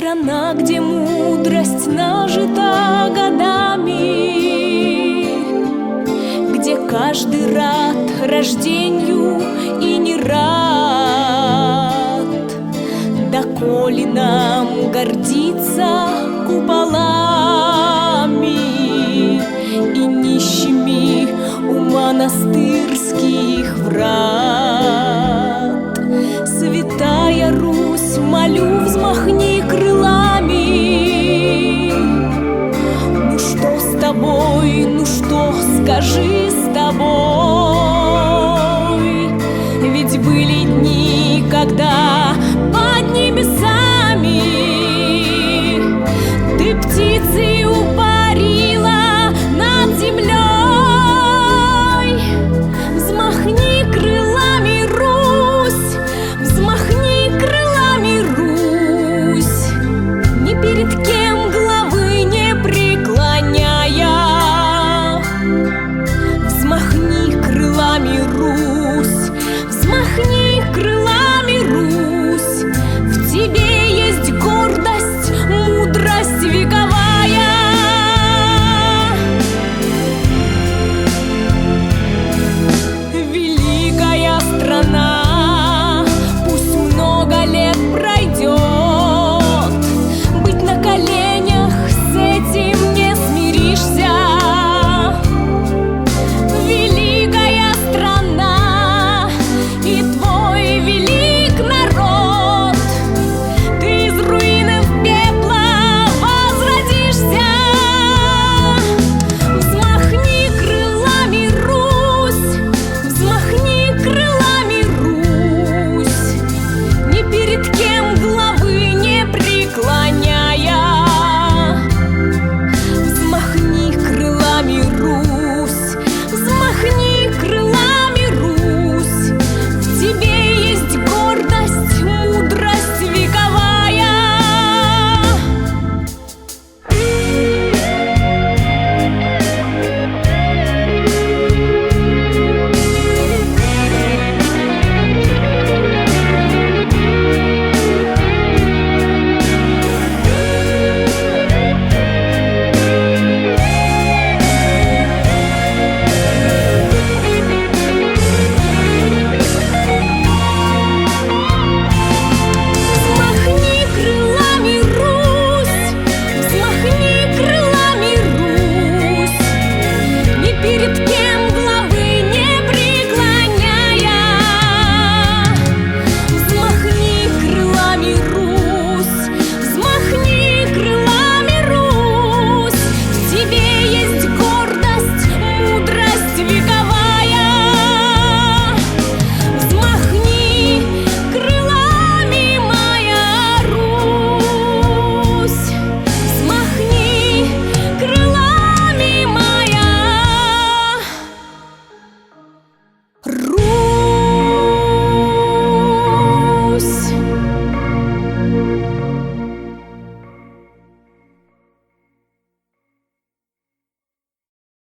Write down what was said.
страна, где мудрость нажита годами, где каждый рад рождению и не рад. Доколе нам гордиться куполами и нищими у монастырских врат. Святая Русь, молю, взмахни крылами. Ну что с тобой, ну что, скажи с тобой? Ведь были дни, когда под небесами ты птицей упарила над землей. Взмахни крылами, Русь, взмахни крылами, Русь, ни перед кем головы не преклоняя. Взмахни крылами, Русь, взмахни крылами, Русь, в тебе есть гордость, мудрость вековая. Великая страна, пусть много лет пройдет, быть на коленях с этим не смиришься. Великая страна и твой велик народ, ты из руины в пепла возродишься. Взмахни крылами, Русь, взмахни крылами, Русь, ни перед кем головы не преклоняй.